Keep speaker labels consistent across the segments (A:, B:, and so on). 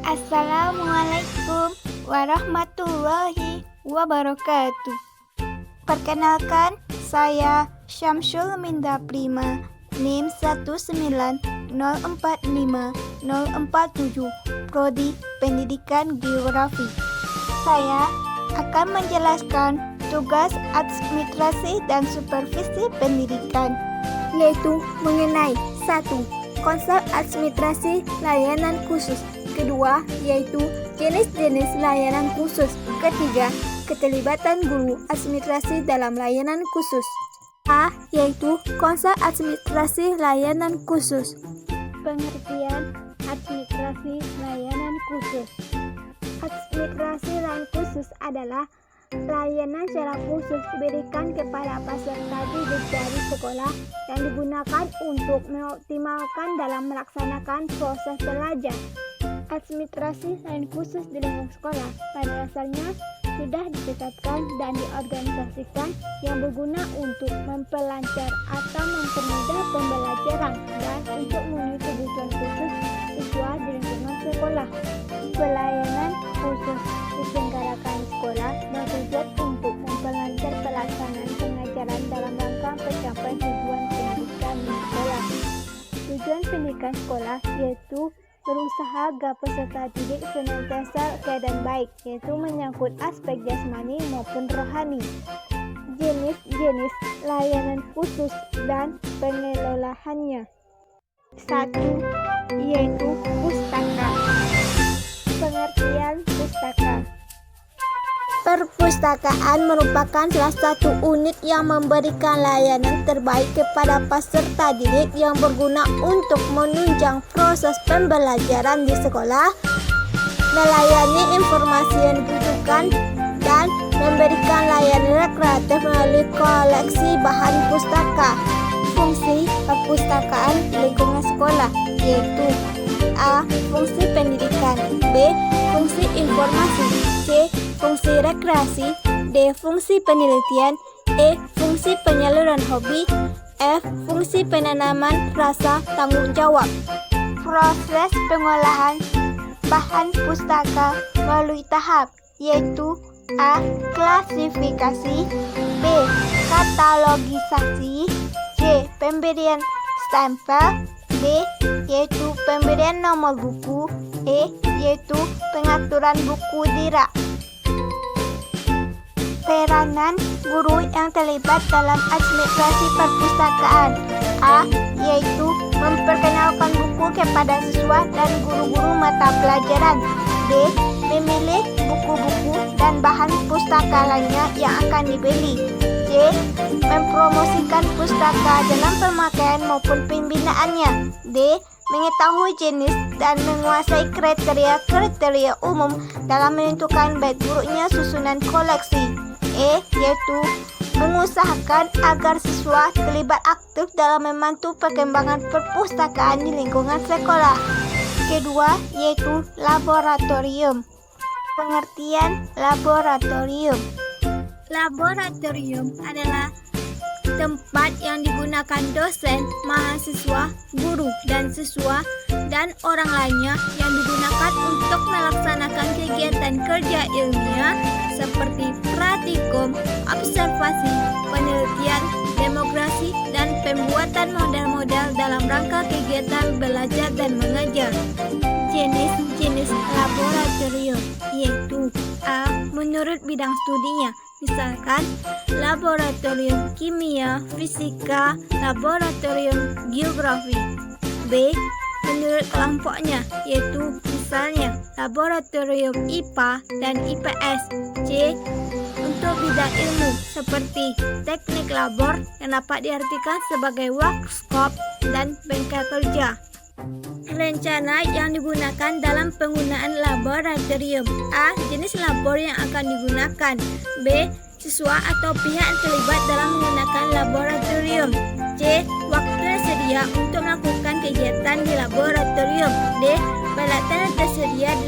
A: Assalamualaikum warahmatullahi wabarakatuh. Perkenalkan, saya Syamsul Minda Prima, NIM 1904547, Prodi Pendidikan Geografi. Saya akan menjelaskan tugas administrasi dan supervisi pendidikan, yaitu mengenai 1. Konsep administrasi layanan khusus. Kedua, yaitu jenis-jenis layanan khusus. Ketiga, keterlibatan guru administrasi dalam layanan khusus. A, yaitu konsep administrasi layanan khusus. Pengertian administrasi layanan khusus. Administrasi layanan khusus adalah layanan secara khusus diberikan kepada peserta didik dari sekolah yang digunakan untuk mengoptimalkan dalam melaksanakan proses belajar. Administrasi layanan khusus di lingkungan sekolah pada dasarnya sudah ditetapkan dan diorganisasikan yang berguna untuk memperlancar atau mempermudah pembelajaran dan untuk memenuhi kebutuhan khusus siswa di lingkungan sekolah. Pelayanan khusus diselenggarakan di sekolah bertujuan untuk memperlancar pelaksanaan pengajaran dalam rangka pencapaian tujuan pendidikan di sekolah. Tujuan pendidikan sekolah yaitu berusaha agar peserta didik senantiasa keadaan baik, yaitu menyangkut aspek jasmani maupun rohani. Jenis-jenis layanan khusus dan pengelolaannya. 1. Yaitu pustaka. Pengertian pustaka. Perpustakaan merupakan salah satu unit yang memberikan layanan terbaik kepada peserta didik yang berguna untuk menunjang proses pembelajaran di sekolah, melayani informasi yang dibutuhkan, dan memberikan layanan rekreatif melalui koleksi bahan pustaka. Fungsi perpustakaan di lingkungan sekolah yaitu A. Fungsi pendidikan, B. Fungsi informasi, C. Fungsi rekreasi, D. Fungsi penelitian, E. Fungsi penyaluran hobi, F. Fungsi penanaman rasa tanggung jawab. Proses pengolahan bahan pustaka melalui tahap yaitu A. Klasifikasi, B. Katalogisasi, C. Pemberian stempel, D. Yaitu pemberian nomor buku, E. Yaitu pengaturan buku di rak. Peranan guru yang terlibat dalam administrasi perpustakaan. A. Yaitu memperkenalkan buku kepada siswa dan guru-guru mata pelajaran. B. Memilih buku-buku dan bahan pustaka lainnya yang akan dibeli. C. Mempromosikan pustaka dalam pemakaian maupun pembinaannya. D. Mengetahui jenis dan menguasai kriteria-kriteria umum dalam menentukan baik buruknya susunan koleksi. E. Yaitu mengusahakan agar siswa terlibat aktif dalam membantu perkembangan perpustakaan di lingkungan sekolah. Kedua, yaitu laboratorium. Pengertian laboratorium. Laboratorium adalah tempat yang digunakan dosen, mahasiswa, guru, dan siswa, dan orang lainnya yang digunakan untuk melaksanakan kegiatan kerja ilmiah seperti praktikum, observasi, penelitian, demonstrasi, dan pembuatan model-model dalam rangka kegiatan belajar dan mengajar. Jenis-jenis laboratorium yaitu A. Menurut bidang studinya, misalkan laboratorium kimia, fisika, laboratorium geografi. B. Menurut kelompoknya, yaitu misalnya laboratorium IPA dan IPS. C. Untuk bidang ilmu seperti teknik labor yang dapat diartikan sebagai workshop dan bengkel kerja. Rencana yang digunakan dalam penggunaan laboratorium. A. Jenis labor yang akan digunakan. B. Siswa atau pihak yang terlibat dalam menggunakan laboratorium. C. Waktu yang tersedia untuk melakukan kegiatan di laboratorium. D. Peralatan yang tersedia di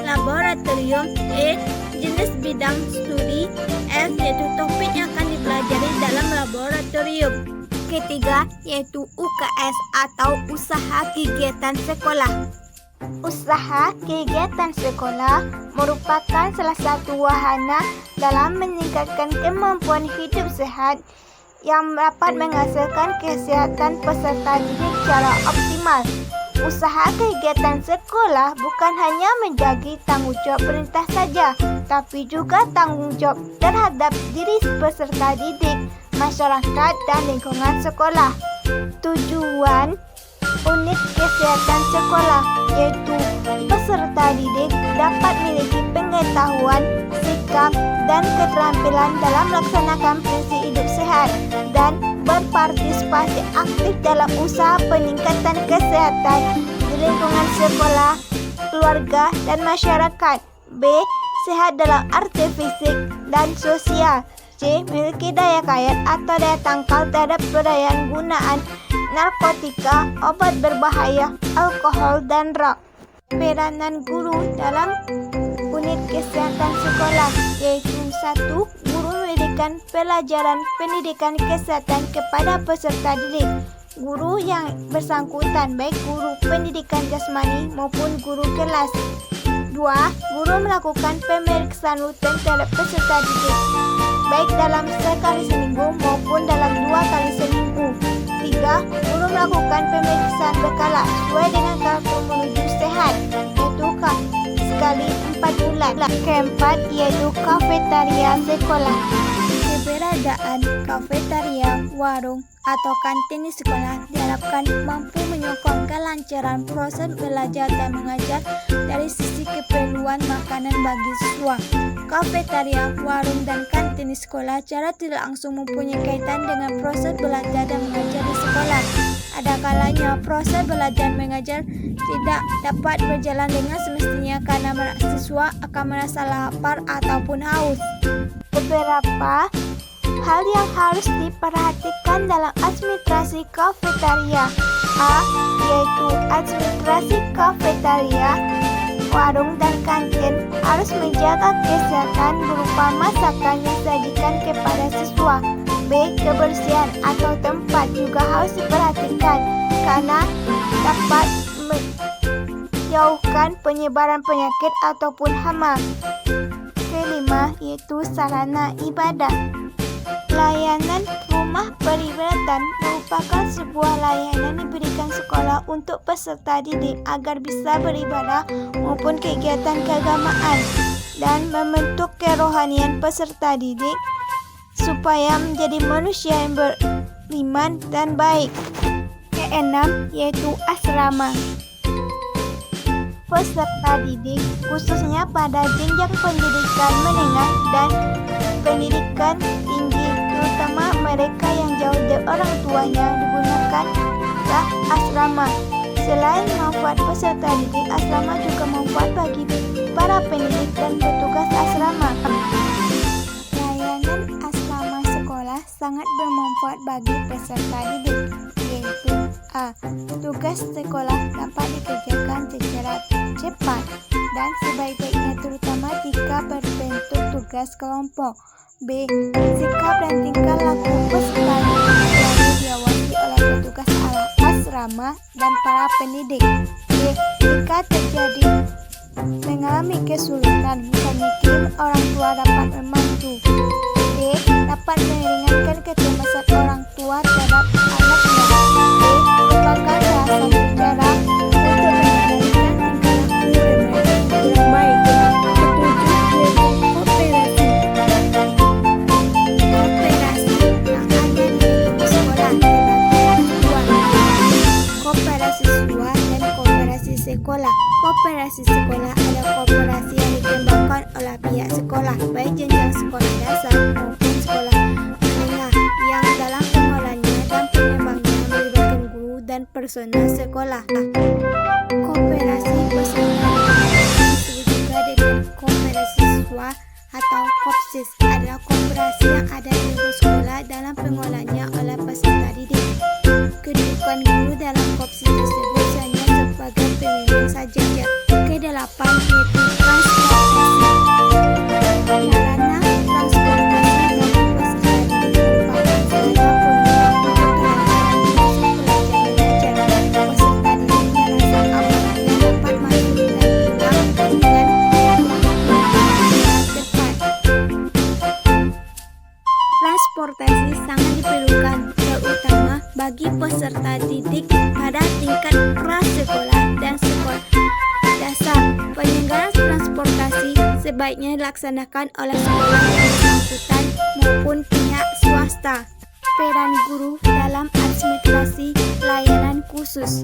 A: laboratorium. E. Jenis bidang studi. F. Yaitu topik yang akan dipelajari dalam laboratorium. Ketiga, yaitu UKS atau usaha kegiatan sekolah. Usaha kegiatan sekolah merupakan salah satu wahana dalam meningkatkan kemampuan hidup sehat yang dapat menghasilkan kesehatan peserta didik secara optimal. Usaha kegiatan sekolah bukan hanya menjadi tanggung jawab perintah saja, tapi juga tanggung jawab terhadap diri peserta didik, masyarakat, dan lingkungan sekolah. Tujuan unit kesehatan sekolah yaitu peserta didik dapat memiliki pengetahuan, sikap, dan keterampilan dalam melaksanakan prinsip hidup sehat dan berpartisipasi aktif dalam usaha peningkatan kesehatan di lingkungan sekolah, keluarga, dan masyarakat. B. Sehat dalam arti fisik dan sosial. C. Memiliki daya kayat atau daya tangkal terhadap penggunaan narkotika, obat berbahaya, alkohol, dan rock. Peranan guru dalam unit kesehatan sekolah yaitu 1. Guru memberikan pelajaran pendidikan kesehatan kepada peserta didik. Guru yang bersangkutan baik guru pendidikan jasmani maupun guru kelas. 2. Guru melakukan pemeriksaan rutin terhadap peserta didik baik dalam sekali seminggu maupun dalam 2 kali seminggu. 3. Guru melakukan pemeriksaan berkala sesuai dengan kartu menuju sehat yaitu sekali 4 bulan. Keempat yaitu kafetaria sekolah. Keberadaan kafetaria, warung, atau kantin di sekolah diharapkan mampu menyokong kelancaran proses belajar dan mengajar dari sisi keperluan makanan bagi siswa. Kafetaria, warung, dan kantin di sekolah secara tidak langsung mempunyai kaitan dengan proses belajar dan mengajar di sekolah. Ada kalanya proses belajar mengajar tidak dapat berjalan dengan semestinya karena siswa akan merasa lapar ataupun haus. Beberapa hal yang harus diperhatikan dalam administrasi kafetaria. A. Yaitu administrasi kafetaria, warung, dan kantin harus menjaga kesehatan berupa masakan yang disajikan kepada siswa. B. Kebersihan atau tempat juga harus diperhatikan karena dapat menjauhkan penyebaran penyakit ataupun hama. Kelima yaitu sarana ibadah. Layanan rumah peribadatan merupakan sebuah layanan diberikan sekolah untuk peserta didik agar bisa beribadah maupun kegiatan keagamaan dan membentuk kerohanian peserta didik supaya menjadi manusia yang beriman dan baik. Keenam yaitu asrama. Peserta didik khususnya pada jenjang pendidikan menengah dan pendidikan tinggi, terutama mereka yang jauh dari orang tuanya, digunakanlah asrama. Selain manfaat peserta didik, asrama juga manfaat bagi para pendidik dan petugas asrama. Layanan asrama sekolah sangat bermanfaat bagi peserta didik, yaitu A. Tugas sekolah dapat dikerjakan secara cepat dan sebaik-baiknya terutama jika berbentuk tugas kelompok. B. Sikap dan tingkah laku peserta didik selalu diawasi oleh petugas asrama dan para pendidik. C. Jika terjadi mengalami kesulitan, misalnya kirim orang tua dapat membantu. D. Dapat meringankan kecemasan orang tua terhadap anaknya. D. Merupakan salah satu cara untuk mengendalikan tingkah laku mereka yang baik. Sekolah. Koperasi sekolah adalah koperasi yang dikembangkan oleh pihak sekolah, baik jenjang sekolah dasar maupun sekolah menengah, yang dalam pengolahannya dan pengembangnya melibatkan guru dan personel sekolah. Koperasi peserta disebut juga dengan koperasi siswa atau KOPSIS, adalah koperasi yang ada di lingkup sekolah dalam pengolahannya oleh peserta didik. Kedudukan guru dalam KOPSIS tersebut hanya sebagai pemimpin saja. Kedelapan yaitu transportasi. Sarana transportasi bagi peserta didik merupakan sarana penunjang untuk kelancaran proses belajar mengajar. Peserta didik merasa aman dan dapat pada tingkat prasekolah dan sekolah dasar. Penyelenggaraan transportasi sebaiknya dilaksanakan oleh sekolah yang bersangkutan maupun pihak swasta. Peran guru dalam administrasi layanan khusus.